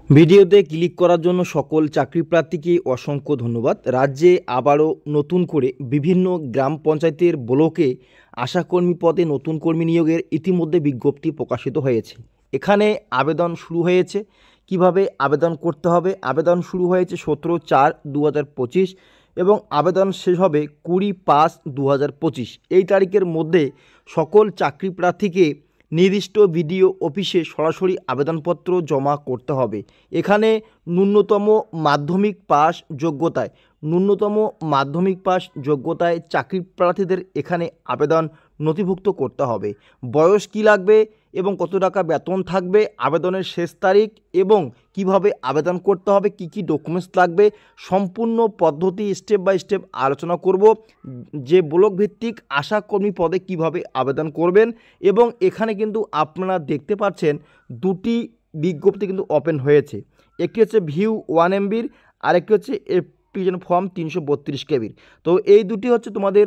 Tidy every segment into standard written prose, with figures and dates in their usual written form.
ভিডিওতে ক্লিক করার জন্য সকল চাকরি প্রার্থীকে অসংখ্য ধন্যবাদ। রাজ্যে আবারও নতুন করে বিভিন্ন গ্রাম পঞ্চায়েতের ব্লকে আশাকর্মী পদে নতুন কর্মী নিয়োগের ইতিমধ্যে বিজ্ঞপ্তি প্রকাশিত হয়েছে। এখানে আবেদন শুরু হয়েছে। কিভাবে আবেদন করতে হবে? আবেদন শুরু হয়েছে 17/4/2025 এবং আবেদন শেষ হবে 20/5/2025। এই তারিখের মধ্যে সকল চাকরি প্রার্থীকে নির্দিষ্ট বিডিও অফিসে সরাসরি আবেদনপত্র জমা করতে হবে। এখানে ন্যূনতম মাধ্যমিক পাস যোগ্যতায় চাকরি প্রার্থীদের এখানে আবেদন নথিভুক্ত করতে হবে। বয়স কী লাগবে এবং কত টাকা বেতন থাকবে, আবেদনের শেষ তারিখ এবং কিভাবে আবেদন করতে হবে, কি কি ডকুমেন্টস লাগবে, সম্পূর্ণ পদ্ধতি স্টেপ বাই স্টেপ আলোচনা করব। যে ব্লক ভিত্তিক আশাকর্মী পদে কিভাবে আবেদন করবেন এবং এখানে কিন্তু আপনারা দেখতে পাচ্ছেন দুটি বিজ্ঞপ্তি কিন্তু ওপেন হয়েছে। একটি হচ্ছে ভিউ 1 MBর, আরেকটি হচ্ছে অ্যাপ্লিকেশন ফর্ম 332 KBর। তো এই দুটি হচ্ছে তোমাদের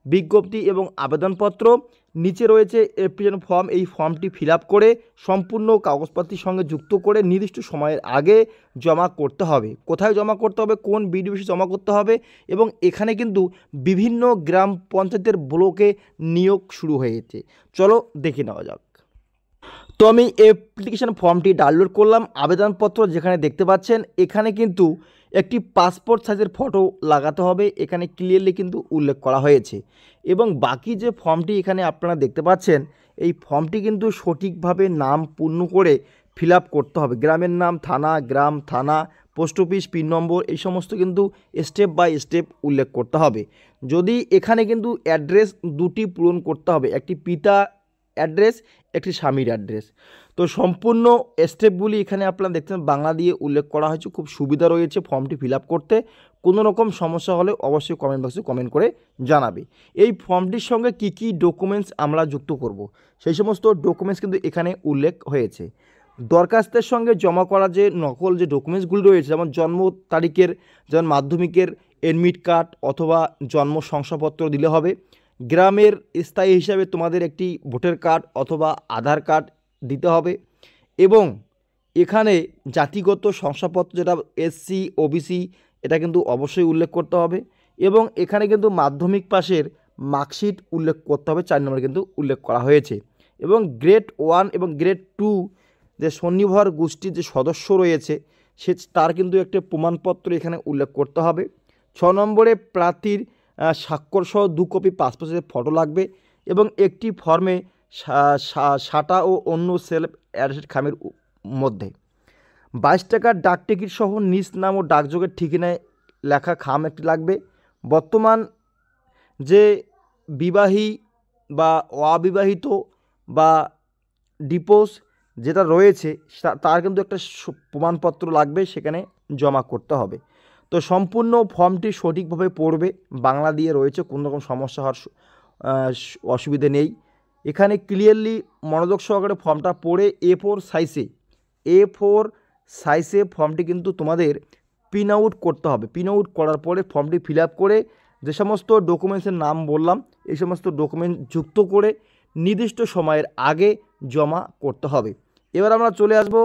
বিজ্ঞপ্তি এবং আবেদনপত্র। নিচে রয়েছে অ্যাপ্লিকেশন ফর্ম। এই ফর্মটি ফিল আপ করে সম্পূর্ণ কাগজপত্রের সঙ্গে যুক্ত করে নির্দিষ্ট সময়ের আগে জমা করতে হবে। কোথায় জমা করতে হবে, কোন বিডিও অফিসে জমা করতে হবে এবং এখানে কিন্তু বিভিন্ন গ্রাম পঞ্চায়েতের ব্লকে নিয়োগ শুরু হয়েছে। চলো দেখে নেওয়া যাক। তো আমি অ্যাপ্লিকেশন ফর্মটি ডাউনলোড করলাম। আবেদনপত্র যেখানে দেখতে পাচ্ছেন এখানে কিন্তু একটি পাসপোর্ট সাইজের ফটো লাগাতে হবে, এখানে ক্লিয়ারলি কিন্তু উল্লেখ করা হয়েছে। এবং বাকি যে ফর্মটি এখানে আপনারা দেখতে পাচ্ছেন, এই ফর্মটি কিন্তু সঠিকভাবে নাম পূর্ণ করে ফিল আপ করতে হবে। গ্রামের নাম, থানা, গ্রাম, থানা, পোস্ট অফিস, পিন নম্বর, এই সমস্ত কিন্তু স্টেপ বাই স্টেপ উল্লেখ করতে হবে। যদি এখানে কিন্তু অ্যাড্রেস দুটি পূরণ করতে হবে, একটি পিতা অ্যাড্রেস, একটি স্বামীর অ্যাড্রেস। তো সম্পূর্ণ স্টেপগুলি এখানে আপনারা দেখছেন বাংলা দিয়ে উল্লেখ করা হয়েছে। খুব সুবিধা রয়েছে ফর্মটি ফিল আপ করতে। কোনো রকম সমস্যা হলে অবশ্যই কমেন্ট বক্সে কমেন্ট করে জানাবে। এই ফর্মটির সঙ্গে কি কি ডকুমেন্টস আমরা যুক্ত করব, সেই সমস্ত ডকুমেন্টস কিন্তু এখানে উল্লেখ হয়েছে। দরখাস্তের সঙ্গে জমা করা যে নকল যে ডকুমেন্টসগুলি রয়েছে, যেমন জন্ম তারিখের, যেমন মাধ্যমিকের এডমিট কার্ড অথবা জন্ম শংসাপত্র দিলে হবে। গ্রামের স্থায়ী হিসাবে তোমাদের একটি ভোটার কার্ড অথবা আধার কার্ড দিতে হবে এবং এখানে জাতিগত শংসাপত্র যেটা SC OBC এটা কিন্তু অবশ্যই উল্লেখ করতে হবে এবং এখানে কিন্তু মাধ্যমিক পাশের মার্কশিট উল্লেখ করতে হবে। 4 নম্বরে কিন্তু উল্লেখ করা হয়েছে এবং গ্রেড 1 এবং গ্রেড 2 যে স্বনির্ভর গোষ্ঠীর যে সদস্য রয়েছে তার কিন্তু একটা প্রমাণপত্র এখানে উল্লেখ করতে হবে। 6 নম্বরে প্রার্থীর স্বাক্ষরসহ 2 কপি পাসপোর্ট সাইজের ফটো লাগবে এবং একটি ফর্মে সাটা ও অন্য সেলফ অ্যাড্রেস খামের মধ্যে 22 টাকার ডাক টিকিট সহ নিজ নাম ও ডাকযোগের ঠিকানায় লেখা খাম একটি লাগবে। বর্তমান যে বিবাহী বা অবিবাহিত বা ডিভোর্স যেটা রয়েছে তার কিন্তু একটা প্রমাণপত্র লাগবে, সেখানে জমা করতে হবে। তো সম্পূর্ণ ফর্মটি সঠিকভাবে পড়বে, বাংলা দিয়ে রয়েছে, কোনো রকম সমস্যা হওয়ার অসুবিধে নেই। এখানে ক্লিয়ারলি মনোযোগ সহকারে ফর্মটা পড়ে A4 সাইজে ফর্মটি কিন্তু তোমাদের প্রিন্ট আউট করতে হবে। প্রিন্ট আউট করার পরে ফর্মটি ফিল আপ করে যে সমস্ত ডকুমেন্টসের নাম বললাম এই সমস্ত ডকুমেন্ট যুক্ত করে নির্দিষ্ট সময়ের আগে জমা করতে হবে। এবার আমরা চলে আসব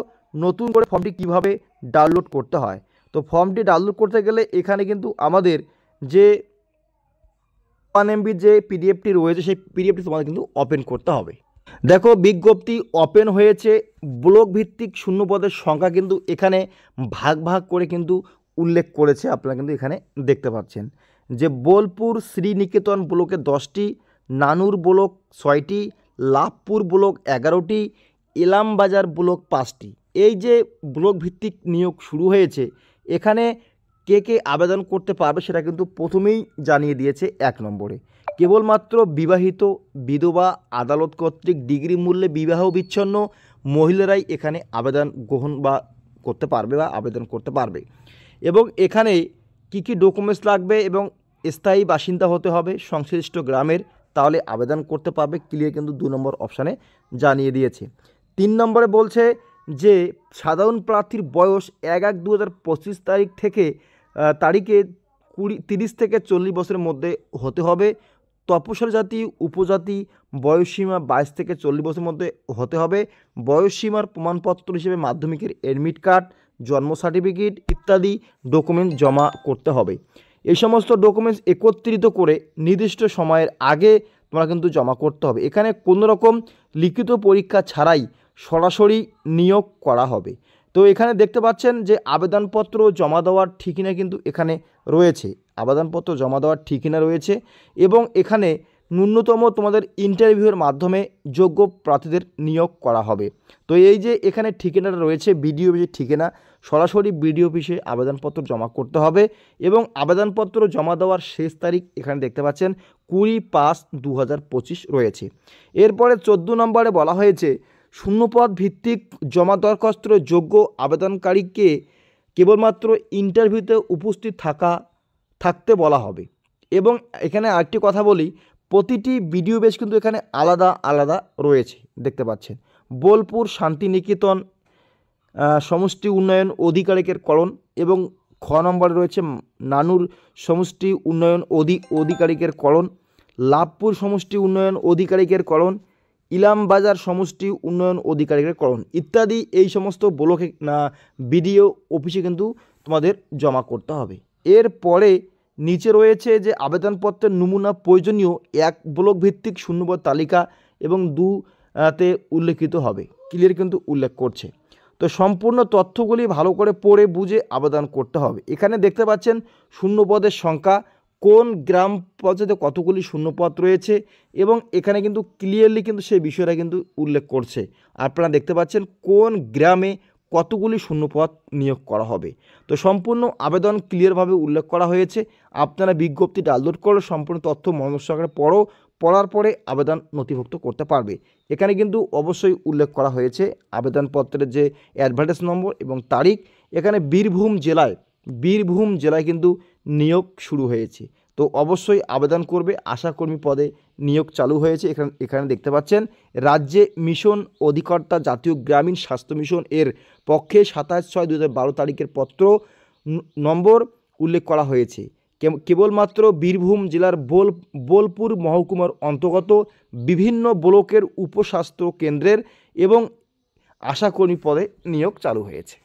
নতুন করে ফর্মটি কিভাবে ডাউনলোড করতে হয়। তো ফর্মটি ডাউনলোড করতে গেলে এখানে কিন্তু আমাদের যে 1 MB যে পিডিএফটি রয়েছে সেই পিডিএফটি তোমাদের কিন্তু ওপেন করতে হবে। দেখো বিজ্ঞপ্তি ওপেন হয়েছে। ব্লক ভিত্তিক শূন্য পদের সংখ্যা কিন্তু এখানে ভাগ ভাগ করে কিন্তু উল্লেখ করেছে, আপনারা কিন্তু এখানে দেখতে পাচ্ছেন যে বোলপুর শ্রীনিকেতন ব্লকে 10টি, নানুর ব্লক 6টি, লাভপুর ব্লক 11টি, ইলামবাজার ব্লক 5টি। এই যে ব্লক ভিত্তিক নিয়োগ শুরু হয়েছে, এখানে কে কে আবেদন করতে পারবে সেটা কিন্তু প্রথমেই জানিয়ে দিয়েছে 1 নম্বরে। কেবলমাত্র বিবাহিত, বিধবা, আদালত কর্তৃক ডিগ্রি মূল্যে বিবাহ বিচ্ছিন্ন মহিলারাই এখানে আবেদন গ্রহণ বা করতে পারবে বা আবেদন করতে পারবে। এবং এখানে কি কি ডকুমেন্টস লাগবে এবং স্থায়ী বাসিন্দা হতে হবে সংশ্লিষ্ট গ্রামের, তাহলে আবেদন করতে পারবে। ক্লিয়ার কিন্তু 2 নম্বর অপশানে জানিয়ে দিয়েছে। 3 নম্বরে বলছে যে সাধারণ প্রার্থীর বয়স 1/1/2025 তারিখে 30 থেকে 40 বছরের মধ্যে হতে হবে। তপশিলি জাতি, উপজাতি বয়সসীমা 22 থেকে 40 বছরের মধ্যে হতে হবে। বয়সসীমার প্রমাণপত্র হিসেবে মাধ্যমিকের এডমিট কার্ড, জন্ম সার্টিফিকেট ইত্যাদি ডকুমেন্ট জমা করতে হবে। এই সমস্ত ডকুমেন্টস একত্রিত করে নির্দিষ্ট সময়ের আগে তোমরা কিন্তু জমা করতে হবে। এখানে কোনো রকম লিখিত পরীক্ষা ছাড়াই সরাসরি নিয়োগ করা হবে। তো এখানে দেখতে পাচ্ছেন যে আবেদনপত্র জমা দেওয়ার ঠিকানা কিন্তু এখানে রয়েছে, আবেদনপত্র জমা দেওয়ার ঠিকানা রয়েছে এবং এখানে ন্যূনতম তোমাদের ইন্টারভিউয়ের মাধ্যমে যোগ্য প্রার্থীদের নিয়োগ করা হবে। তো এই যে এখানে ঠিকানাটা রয়েছে বিডিও অফিসের ঠিকানা, সরাসরি বিডিও অফিসে আবেদনপত্র জমা করতে হবে এবং আবেদনপত্র জমা দেওয়ার শেষ তারিখ এখানে দেখতে পাচ্ছেন 20/5/2025 রয়েছে। এরপরে 14 নম্বরে বলা হয়েছে শূন্যপদ ভিত্তিক জমা দরখাস্তের যোগ্য আবেদনকারীকে কেবলমাত্র ইন্টারভিউতে উপস্থিত থাকতে বলা হবে। এবং এখানে আরেকটি কথা বলি, প্রতিটি বিডিও বেস কিন্তু এখানে আলাদা আলাদা রয়েছে দেখতে পাচ্ছেন। বোলপুর শান্তিনিকেতন সমষ্টি উন্নয়ন অধিকারিকের করণ এবং খ নম্বরে রয়েছে নানুর সমষ্টি উন্নয়ন অধিকারিকের করণ, লাভপুর সমষ্টি উন্নয়ন অধিকারিকের করণ, ইলামবাজার সমষ্টি উন্নয়ন অধিকারিকের করণ ইত্যাদি এই সমস্ত ব্লকে বিডিও অফিসে কিন্তু তোমাদের জমা করতে হবে। এরপরে নিচে রয়েছে যে আবেদনপত্রের নমুনা প্রয়োজনীয় 1 ব্লক ভিত্তিক শূন্যপদ তালিকা এবং 2তে উল্লেখিত হবে, ক্লিয়ার কিন্তু উল্লেখ করছে। তো সম্পূর্ণ তথ্যগুলি ভালো করে পড়ে বুঝে আবেদন করতে হবে। এখানে দেখতে পাচ্ছেন শূন্যপদের সংখ্যা, কোন গ্রাম পর্যায়ে কতগুলি শূন্যপদ রয়েছে এবং এখানে কিন্তু ক্লিয়ারলি কিন্তু সেই বিষয়টা কিন্তু উল্লেখ করছে। আপনারা দেখতে পাচ্ছেন কোন গ্রামে কতগুলি শূন্যপদ নিয়োগ করা হবে। তো সম্পূর্ণ আবেদন ক্লিয়ারভাবে উল্লেখ করা হয়েছে। আপনারা বিজ্ঞপ্তি ডাউনলোড করলে সম্পূর্ণ তথ্য মনোযোগ সহকারে পড়ার পরে আবেদন নথিভুক্ত করতে পারবে। এখানে কিন্তু অবশ্যই উল্লেখ করা হয়েছে আবেদনপত্রের যে অ্যাডভার্টাইজ নম্বর এবং তারিখ। এখানে বীরভূম জেলায় কিন্তু নিয়োগ শুরু হয়েছে। তো অবশ্যই আবেদন করবে। আশাকর্মী পদে নিয়োগ চালু হয়েছে। এখানে দেখতে পাচ্ছেন রাজ্যে মিশন অধিকর্তা জাতীয় গ্রামীণ স্বাস্থ্য মিশন এর পক্ষে 27/6/2012 তারিখের পত্র নম্বর উল্লেখ করা হয়েছে। কেবলমাত্র বীরভূম জেলার বোলপুর মহকুমার অন্তর্গত বিভিন্ন ব্লকের উপস্বাস্থ্য কেন্দ্রের এবং আশাকর্মী পদে নিয়োগ চালু হয়েছে।